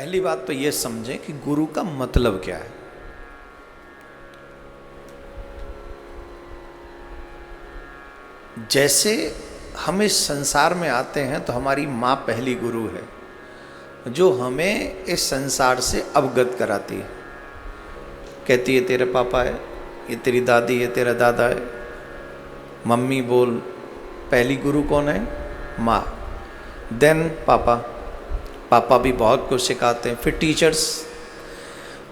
पहली बात तो ये समझें कि गुरु का मतलब क्या है। जैसे हम इस संसार में आते हैं तो हमारी माँ पहली गुरु है, जो हमें इस संसार से अवगत कराती है। कहती है तेरे पापा है, ये तेरी दादी है, तेरा दादा है। मम्मी बोल, पहली गुरु कौन है? माँ। देन पापा, पापा भी बहुत कुछ सिखाते हैं। फिर टीचर्स।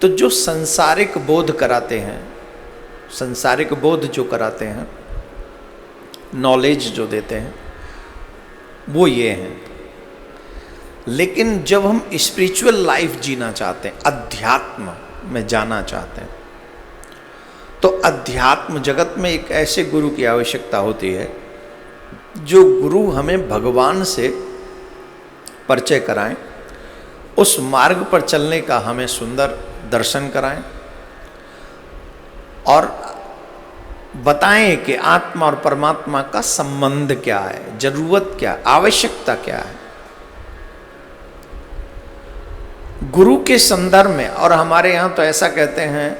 तो जो संसारिक बोध कराते हैं, संसारिक बोध जो कराते हैं, नॉलेज जो देते हैं, वो ये हैं। लेकिन जब हम स्पिरिचुअल लाइफ जीना चाहते हैं, अध्यात्म में जाना चाहते हैं, तो अध्यात्म जगत में एक ऐसे गुरु की आवश्यकता होती है जो गुरु हमें भगवान से परिचय कराएं, उस मार्ग पर चलने का हमें सुंदर दर्शन कराएं और बताएं कि आत्मा और परमात्मा का संबंध क्या है, जरूरत क्या, आवश्यकता क्या है। गुरु के संदर्भ में, और हमारे यहाँ तो ऐसा कहते हैं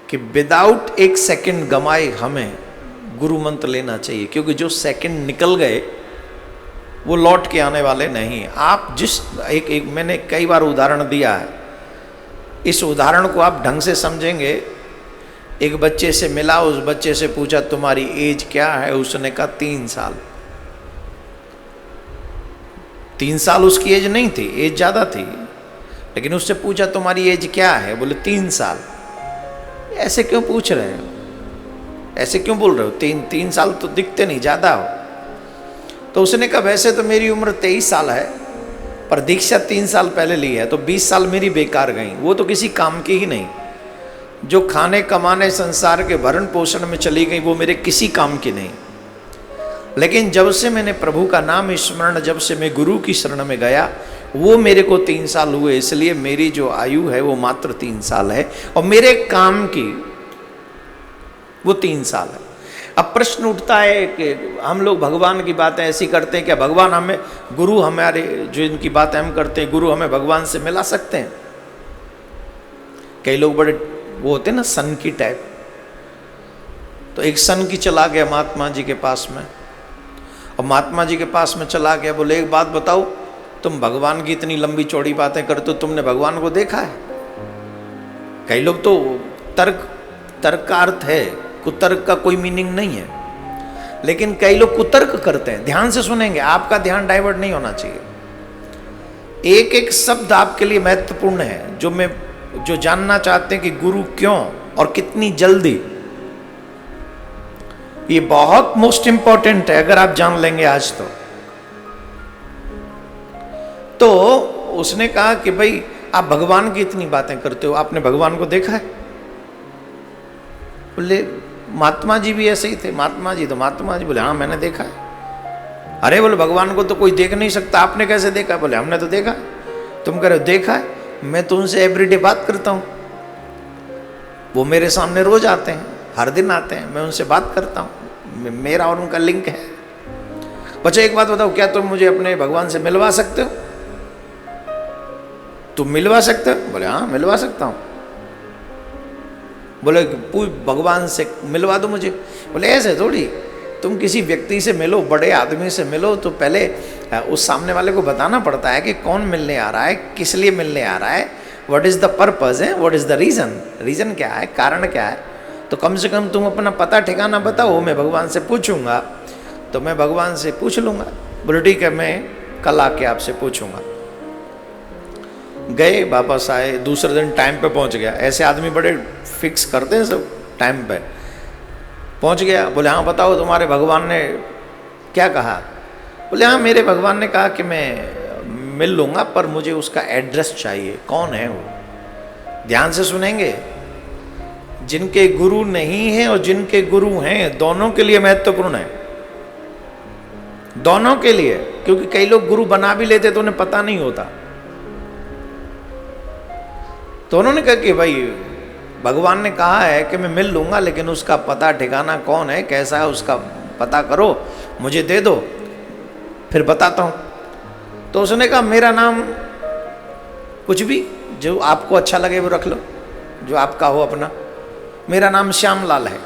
कि विदाउट एक सेकंड गमाए हमें गुरु मंत्र लेना चाहिए, क्योंकि जो सेकंड निकल गए वो लौट के आने वाले नहीं। आप जिस एक मैंने कई बार उदाहरण दिया है, इस उदाहरण को आप ढंग से समझेंगे। एक बच्चे से मिला, उस बच्चे से पूछा तुम्हारी एज क्या है? उसने कहा 3 साल। 3 साल उसकी एज नहीं थी, एज ज़्यादा थी, लेकिन उससे पूछा तुम्हारी एज क्या है? बोले 3 साल। ऐसे क्यों पूछ रहे हो, ऐसे क्यों बोल रहे हो? 3 साल तो दिखते नहीं, ज़्यादा हो। तो उसने कहा वैसे तो मेरी उम्र 23 साल है, पर दीक्षा 3 साल पहले ली है, तो 20 साल मेरी बेकार गई, वो तो किसी काम की ही नहीं। जो खाने कमाने संसार के भरण पोषण में चली गई, वो मेरे किसी काम की नहीं। लेकिन जब से मैंने प्रभु का नाम स्मरण, जब से मैं गुरु की शरण में गया, वो मेरे को 3 साल हुए, इसलिए मेरी जो आयु है वो मात्र 3 साल है, और मेरे काम की वो 3 साल है। अब प्रश्न उठता है कि हम लोग भगवान की बातें ऐसी करते हैं, क्या भगवान हमें, गुरु हमारे जो इनकी बातें हम करते हैं, गुरु हमें भगवान से मिला सकते हैं? कई लोग बड़े वो होते हैं ना, सन की टाइप। तो एक सन की चला गया महात्मा जी के पास में, और महात्मा जी के पास में चला गया, बोले एक बात बताओ, तुम भगवान की इतनी लंबी चौड़ी बातें करते हो, तुमने भगवान को देखा है? कई लोग तो तर्क का अर्थ है, कुतर्क का कोई मीनिंग नहीं है, लेकिन कई लोग कुतर्क करते हैं। ध्यान से सुनेंगे, आपका ध्यान डाइवर्ट नहीं होना चाहिए। एक एक शब्द आपके लिए महत्वपूर्ण है, जो जानना चाहते हैं कि गुरु क्यों और कितनी जल्दी, ये बहुत मोस्ट इंपॉर्टेंट है। अगर आप जान लेंगे आज तो उसने कहा कि भाई आप भगवान की इतनी बातें करते हो, आपने भगवान को देखा है? बोले महात्मा जी भी ऐसे ही थे। महात्मा जी बोले हाँ मैंने देखा है। अरे बोले भगवान को तो कोई देख नहीं सकता, आपने कैसे देखा? बोले हमने तो देखा। तुम कह रहे हो देखा है? मैं तो उनसे एवरीडे बात करता हूँ, वो मेरे सामने रोज आते हैं, हर दिन आते हैं, मैं उनसे बात करता हूँ, मेरा और उनका लिंक है। बच्चा एक बात बताओ, क्या तुम मुझे अपने भगवान से मिलवा सकते हो? तुम मिलवा सकते हो? बोले हाँ मिलवा सकता हूँ। बोले भगवान से मिलवा दो मुझे। बोले ऐसे थोड़ी, तुम किसी व्यक्ति से मिलो, बड़े आदमी से मिलो, तो पहले उस सामने वाले को बताना पड़ता है कि कौन मिलने आ रहा है, किस लिए मिलने आ रहा है, व्हाट इज़ द पर्पज़ है, व्हाट इज़ द रीज़न क्या है, कारण क्या है। तो कम से कम तुम अपना पता ठिकाना बताओ, मैं भगवान से पूछूंगा, तो मैं भगवान से पूछ लूँगा। बोले ठीक है, मैं कल आके आपसे पूछूंगा। गए, वापस आए, दूसरे दिन टाइम पे पहुंच गया। ऐसे आदमी बड़े फिक्स करते हैं सब, टाइम पे पहुंच गया। बोले हाँ बताओ तुम्हारे भगवान ने क्या कहा? बोले हाँ मेरे भगवान ने कहा कि मैं मिल लूँगा, पर मुझे उसका एड्रेस चाहिए। कौन है वो? ध्यान से सुनेंगे। जिनके गुरु नहीं है और जिनके गुरु हैं, दोनों के लिए महत्वपूर्ण है, दोनों के लिए। क्योंकि कई लोग गुरु बना भी लेते तो उन्हें पता नहीं होता। तो उन्होंने कहा कि भाई भगवान ने कहा है कि मैं मिल लूँगा, लेकिन उसका पता ठिकाना कौन है, कैसा है, उसका पता करो, मुझे दे दो, फिर बताता हूँ। तो उसने कहा मेरा नाम कुछ भी जो आपको अच्छा लगे वो रख लो, जो आपका हो अपना। मेरा नाम श्यामलाल है।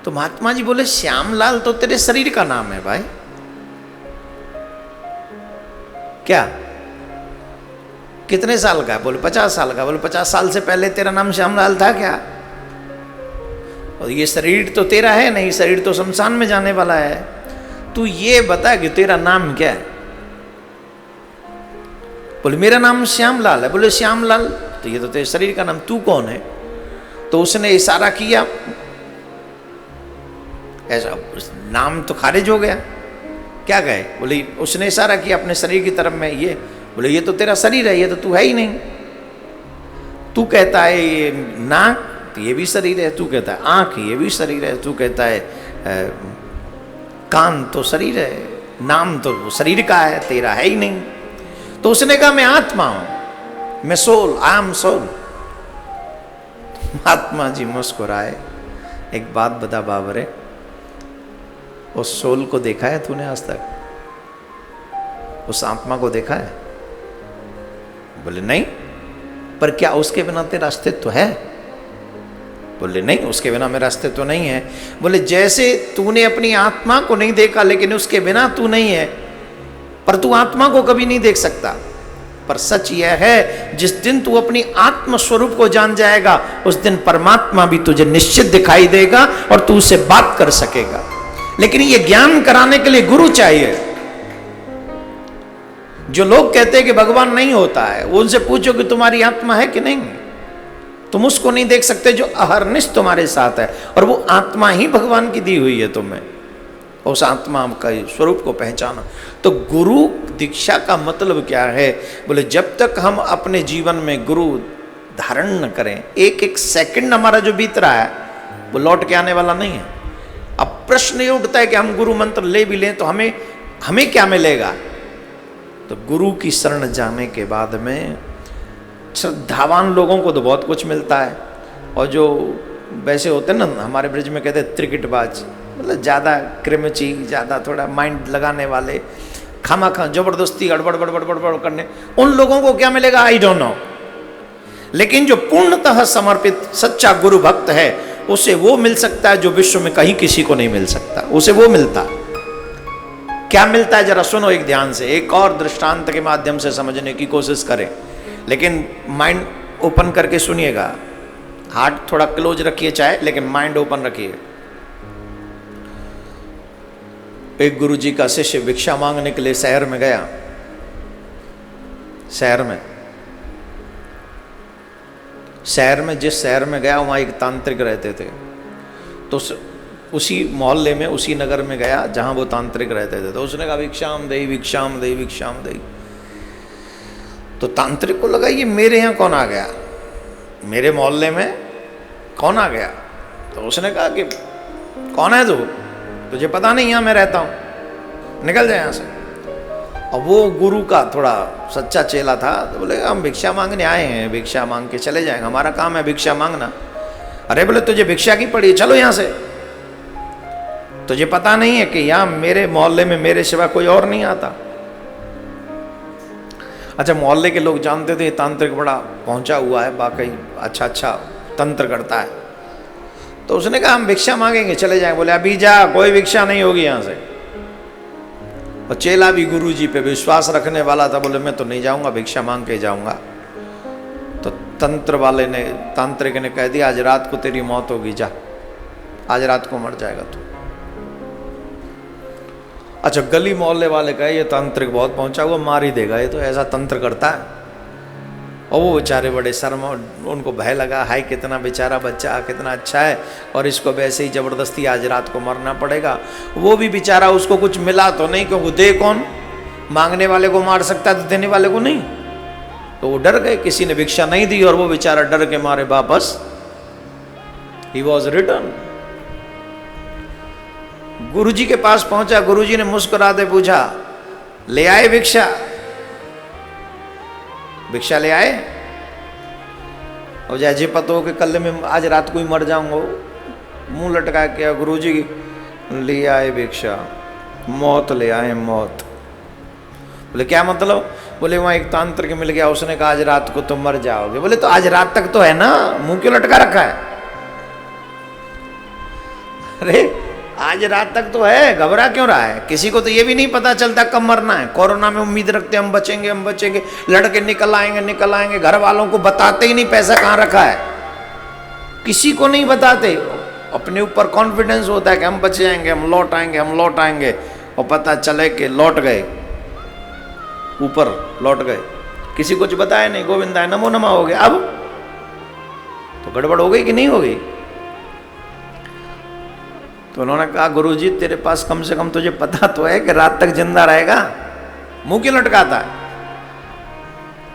तो महात्मा जी बोले श्यामलाल तो तेरे शरीर का नाम है भाई। क्या कितने साल का है? बोले 50 साल का। बोले 50 साल से पहले तेरा नाम श्यामलाल था क्या? और ये शरीर तो तेरा है नहीं, शरीर तो शमशान में जाने वाला है। तू ये बता कि तेरा नाम क्या है? बोले मेरा नाम श्यामलाल है। बोले श्यामलाल तो ये तो तेरे शरीर का नाम, तू कौन है? तो उसने इशारा किया, ऐसा नाम तो खारिज हो गया। क्या कहे? बोले उसने इशारा किया अपने शरीर की तरफ में, ये बोले ये तो तेरा शरीर है, ये तो तू है ही नहीं। तू कहता है ये नाक, तो ये भी शरीर है। तू कहता है आंख, ये भी शरीर है। तू कहता है कान, तो शरीर है। नाम तो शरीर का है, तेरा है ही नहीं। तो उसने कहा मैं आत्मा हूं, मैं soul, I am soul. Mahatma ji मुस्कुराए। एक बात बता बाबरे, उस सोल को देखा है तूने आज तक? उस आत्मा को देखा है? बोले नहीं। पर क्या उसके बिना तेरा अस्तित्व है? बोले नहीं, उसके बिना मेरा अस्तित्व नहीं है। बोले जैसे तूने अपनी आत्मा को नहीं देखा लेकिन उसके बिना तू नहीं है, पर तू आत्मा को कभी नहीं देख सकता। पर सच यह है जिस दिन तू अपनी आत्म स्वरूप को जान जाएगा उस दिन परमात्मा भी तुझे निश्चित दिखाई देगा और तू उससे बात कर सकेगा। लेकिन ये ज्ञान कराने के लिए गुरु चाहिए। जो लोग कहते हैं कि भगवान नहीं होता है, वो उनसे पूछो कि तुम्हारी आत्मा है कि नहीं। तुम उसको नहीं देख सकते जो अहरनिश तुम्हारे साथ है, और वो आत्मा ही भगवान की दी हुई है तुम्हें। उस आत्मा का स्वरूप को पहचाना। तो गुरु दीक्षा का मतलब क्या है? बोले जब तक हम अपने जीवन में गुरु धारण न करें, एक एक सेकंड हमारा जो बीत रहा है वो लौट के आने वाला नहीं है। अब प्रश्न ये उठता है कि हम गुरु मंत्र ले भी लें तो हमें क्या मिलेगा? तो गुरु की शरण जाने के बाद में श्रद्धावान लोगों को तो बहुत कुछ मिलता है, और जो वैसे होते हैं ना, हमारे ब्रिज में कहते हैं त्रिकटबाज, मतलब ज़्यादा क्रिमची, ज़्यादा थोड़ा माइंड लगाने वाले, खामा जबरदस्ती गड़बड़ गड़बड़ गड़बड़ करने, उन लोगों को क्या मिलेगा आई डोंट नो। लेकिन जो पूर्णतः समर्पित सच्चा गुरु भक्त है उसे वो मिल सकता है जो विश्व में कहीं किसी को नहीं मिल सकता। उसे वो मिलता। क्या मिलता है जरा सुनो एक ध्यान से, एक और दृष्टांत के माध्यम से समझने की कोशिश करें, लेकिन माइंड ओपन करके सुनिएगा। हार्ट थोड़ा क्लोज रखिए चाहे, लेकिन माइंड ओपन रखिए। एक गुरुजी का शिष्य भिक्षा मांगने के लिए शहर में गया। शहर में जिस शहर में गया वहाँ एक तांत्रिक रहते थे। तो उसी मोहल्ले में, उसी नगर में गया जहाँ वो तांत्रिक रहते थे। तो उसने कहा भिक्षाम देई भिक्षाम देई भिक्षाम देई। तो तांत्रिक को लगा ये मेरे यहाँ कौन आ गया, मेरे मोहल्ले में कौन आ गया। तो उसने कहा कि कौन है तू, तुझे पता नहीं यहाँ मैं रहता हूँ, निकल जाए यहाँ से। और वो गुरु का थोड़ा सच्चा चेला था, तो बोले हम भिक्षा मांगने आए हैं, भिक्षा मांग के चले जाएंगे, हमारा काम है भिक्षा मांगना। अरे बोले तुझे भिक्षा की पड़ी, चलो यहाँ से, तुझे पता नहीं है कि यहाँ मेरे मोहल्ले में मेरे सिवा कोई और नहीं आता। अच्छा, मोहल्ले के लोग जानते थे तांत्रिक बड़ा पहुंचा हुआ है, वाकई अच्छा तंत्र करता है। तो उसने कहा हम भिक्षा मांगेंगे, चले जाएं। बोले अभी जा, कोई भिक्षा नहीं होगी यहाँ से। और चेला भी गुरु जी पे विश्वास रखने वाला था, बोले मैं तो नहीं जाऊंगा, भिक्षा मांग के जाऊंगा। तो तांत्रिक ने कह दिया आज रात को तेरी मौत होगी, जा आज रात को मर जाएगा तू। अच्छा, गली मोहल्ले वाले कहे ये तांत्रिक बहुत पहुंचा हुआ, मार ही देगा, ये तो ऐसा तंत्र करता है। और वो बेचारे बड़े शर्म, उनको भय लगा, हाय कितना बेचारा बच्चा, कितना अच्छा है, और इसको वैसे ही जबरदस्ती आज रात को मरना पड़ेगा। वो भी बेचारा, उसको कुछ मिला तो नहीं, क्योंकि दे कौन, मांगने वाले को मार सकता है तो देने वाले को नहीं। तो वो डर गए, किसी ने भिक्षा नहीं दी, और वो बेचारा डर के मारे वापस ही वॉज रिटर्न। गुरुजी के पास पहुंचा, गुरुजी ने मुस्कुराते पूछा ले आए भिक्षा, भिक्षा ले आए। और जैसे पता हो कि कल में आज रात को ही मर जाऊंगा, मुंह लटका के गुरुजी ले आए भिक्षा, मौत ले आए, मौत। बोले क्या मतलब? बोले वहाँ एक तांत्रिक मिल गया, उसने कहा आज रात को तुम मर जाओगे। बोले तो आज रात तक तो है ना, मुंह क्यों लटका रखा है? अरे आज रात तक तो है, घबरा क्यों रहा है? किसी को तो ये भी नहीं पता चलता कब मरना है। कोरोना में उम्मीद रखते हम बचेंगे, हम बचेंगे, लड़के निकल आएंगे, घर वालों को बताते ही नहीं पैसा कहाँ रखा है, किसी को नहीं बताते। अपने ऊपर कॉन्फिडेंस होता है कि हम बच जाएंगे, हम लौट आएंगे, और पता चले कि लौट गए, ऊपर लौट गए, किसी कुछ बताया नहीं, गोविंदाय नमो नमः हो गया। अब तो गड़बड़ हो गई कि नहीं हो गई? तो उन्होंने कहा गुरुजी तेरे पास कम से कम तुझे पता तो है कि रात तक जिंदा रहेगा, मुंह क्यों लटकाता है?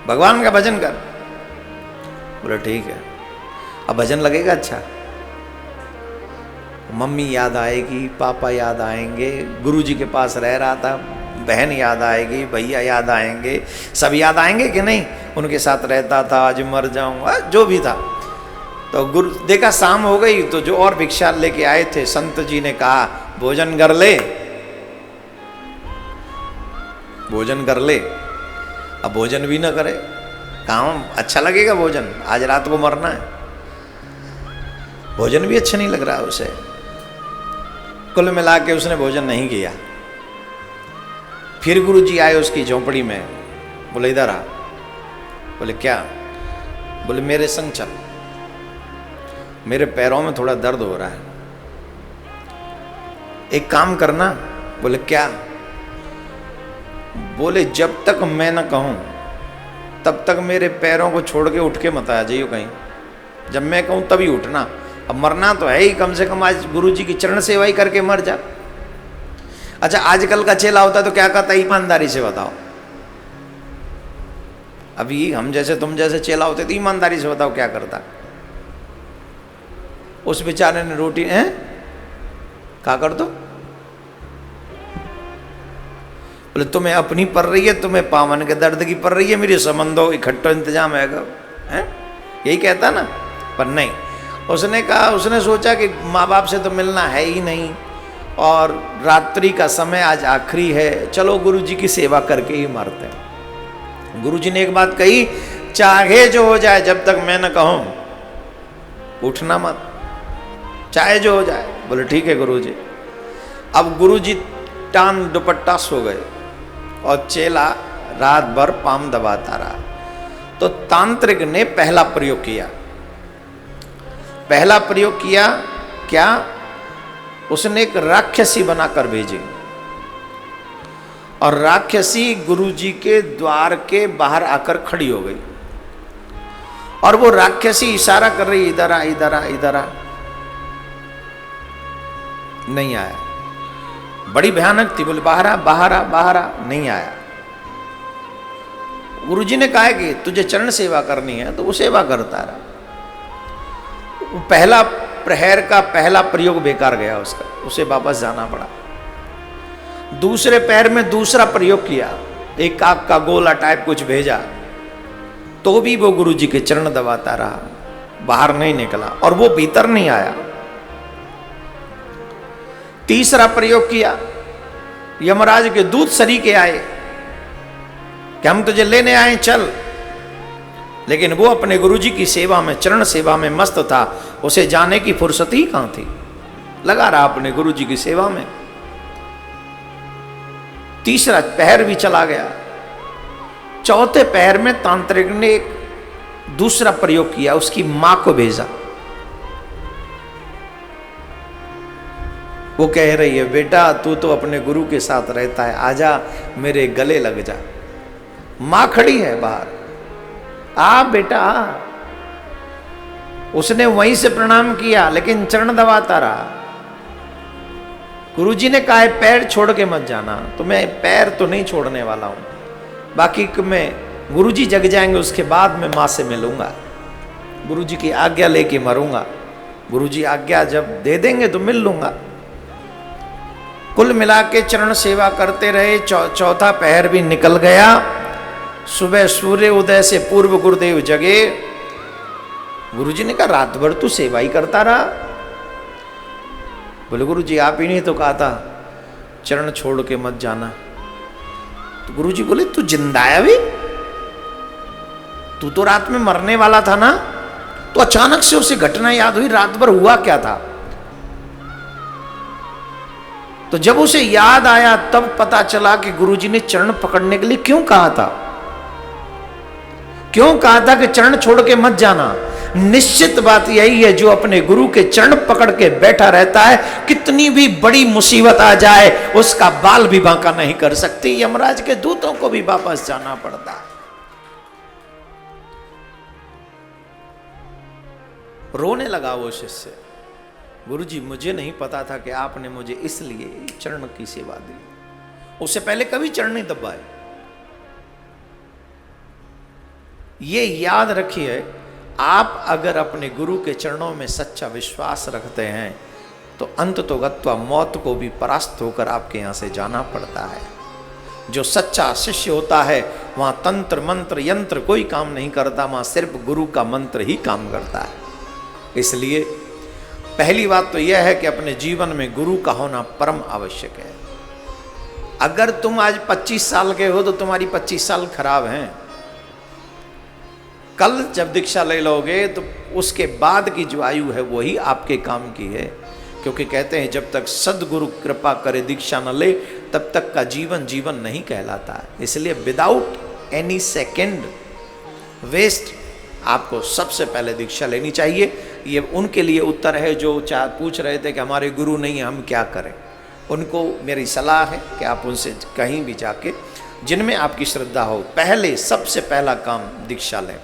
भगवान का भजन कर। बोले ठीक है, अब भजन लगेगा अच्छा, मम्मी याद आएगी, पापा याद आएंगे, गुरुजी के पास रह रहा था, बहन याद आएगी, भैया याद आएंगे, सब याद आएंगे कि नहीं? उनके साथ रहता था, आज मर जाऊंगा, जो भी था। तो गुरु देखा शाम हो गई, तो जो और भिक्षा लेके आए थे संत जी ने कहा भोजन कर ले, भोजन कर ले। अब भोजन भी ना करे, काम अच्छा लगेगा भोजन? आज रात को मरना है, भोजन भी अच्छा नहीं लग रहा उसे। कुल मिला के उसने भोजन नहीं किया। फिर गुरुजी आए उसकी झोंपड़ी में, बोले इधर आ। बोले क्या? बोले मेरे संग चल, मेरे पैरों में थोड़ा दर्द हो रहा है, एक काम करना। बोले क्या? बोले जब तक मैं न कहूं तब तक मेरे पैरों को छोड़ के उठ के मत आ जाइयो कहीं, जब मैं कहूं तभी उठना। अब मरना तो है ही, कम से कम आज गुरुजी की चरण सेवा ही करके मर जा। अच्छा आजकल का चेला होता तो क्या कहता? ईमानदारी से बताओ। अभी हम जैसे तुम जैसे चेला होते तो ईमानदारी से बताओ क्या करता? उस बेचारे ने रोटी है क्या कर दो? बोले तुम्हें अपनी पड़ रही है, तुम्हें पावन के दर्द की पड़ रही है, मेरी संबंधों इकट्ठा इंतजाम है, यही कहता ना। पर नहीं, उसने कहा, उसने सोचा कि माँ बाप से तो मिलना है ही नहीं, और रात्रि का समय आज आखिरी है, चलो गुरुजी की सेवा करके ही मरते हैं। गुरुजी ने एक बात कही, चाहे जो हो जाए, जब तक मैं न कहूं उठना मत, चाहे जो हो जाए। बोले ठीक है गुरुजी। अब गुरुजी टान दुपट्टा सो गए और चेला रात भर पाम दबाता रहा। तो तांत्रिक ने पहला प्रयोग किया। पहला प्रयोग किया क्या? उसने एक राक्षसी बनाकर भेजी, और राक्षसी गुरुजी के द्वार के बाहर आकर खड़ी हो गई, और वो राक्षसी इशारा कर रही, इधर आ, इधर आ, इधर आ। नहीं आया। बड़ी भयानक थी, बोले बाहर आ, बाहर आ, बाहर आ। नहीं आया। गुरुजी ने कहा कि तुझे चरण सेवा करनी है तो वो सेवा करता रहा। पहला प्रहर का पहला प्रयोग बेकार गया उसका, उसे वापस जाना पड़ा। दूसरे पैर में दूसरा प्रयोग किया, एक काक का गोला टाइप कुछ भेजा, तो भी वो गुरुजी के चरण दबाता रहा, बाहर नहीं निकला, और वो भीतर नहीं आया। तीसरा प्रयोग किया, यमराज के दूत सरीखे आए कि हम तुझे लेने आए, चल। लेकिन वो अपने गुरुजी की सेवा में, चरण सेवा में मस्त था, उसे जाने की फुर्सत ही कहां थी, लगा रहा अपने गुरुजी की सेवा में। तीसरा पहर भी चला गया। चौथे पहर में तांत्रिक ने एक दूसरा प्रयोग किया, उसकी मां को भेजा। वो कह रही है, बेटा तू तो अपने गुरु के साथ रहता है, आजा मेरे गले लग जा। मां खड़ी है बाहर, आ बेटा। उसने वहीं से प्रणाम किया, लेकिन चरण दबाता रहा। गुरुजी ने कहा है पैर छोड़ के मत जाना, तो मैं पैर तो नहीं छोड़ने वाला हूं, बाकी मैं गुरुजी जग जाएंगे उसके बाद मैं मां से मिलूंगा, गुरुजी की आज्ञा लेके मरूंगा, गुरुजी आज्ञा जब दे देंगे तो मिल लूंगा। कुल मिला के चरण सेवा करते रहे। चौथा पहर भी निकल गया। सुबह सूर्य उदय से पूर्व गुरुदेव जगे। गुरुजी ने कहा रात भर तू सेवा ही करता रहा। बोले गुरुजी आप ही नहीं तो कहा था चरण छोड़ के मत जाना। तो गुरुजी बोले तू जिंदा है अभी? तू तो रात में मरने वाला था ना? तो अचानक से उसे घटना याद हुई, रात भर हुआ क्या था। तो जब उसे याद आया तब पता चला कि गुरुजी ने चरण पकड़ने के लिए क्यों कहा था। क्यों कहा था कि चरण छोड़ के मत जाना। निश्चित बात यही है, जो अपने गुरु के चरण पकड़ के बैठा रहता है, कितनी भी बड़ी मुसीबत आ जाए उसका बाल भी बांका नहीं कर सकती। यमराज के दूतों को भी वापस जाना पड़ता है। रोने लगा वो शिष्य, गुरुजी मुझे नहीं पता था कि आपने मुझे इसलिए चरण की सेवा दी। उससे पहले कभी चरण नहीं दबाए। ये याद रखिए, आप अगर अपने गुरु के चरणों में सच्चा विश्वास रखते हैं तो अंत तो गत्वा मौत को भी परास्त होकर आपके यहाँ से जाना पड़ता है। जो सच्चा शिष्य होता है वहाँ तंत्र मंत्र यंत्र कोई काम नहीं करता, वहाँ सिर्फ गुरु का मंत्र ही काम करता है। इसलिए पहली बात तो यह है कि अपने जीवन में गुरु का होना परम आवश्यक है। अगर तुम आज 25 साल के हो तो तुम्हारी 25 साल खराब हैं। कल जब दीक्षा ले लोगे तो उसके बाद की जो आयु है वही आपके काम की है, क्योंकि कहते हैं जब तक सदगुरु कृपा करे दीक्षा न ले तब तक का जीवन जीवन नहीं कहलाता है। इसलिए विदाउट एनी सेकेंड वेस्ट आपको सबसे पहले दीक्षा लेनी चाहिए। ये उनके लिए उत्तर है जो पूछ रहे थे कि हमारे गुरु नहीं है हम क्या करें। उनको मेरी सलाह है कि आप उनसे कहीं भी जाके जिनमें आपकी श्रद्धा हो, पहले सबसे पहला काम दीक्षा लें।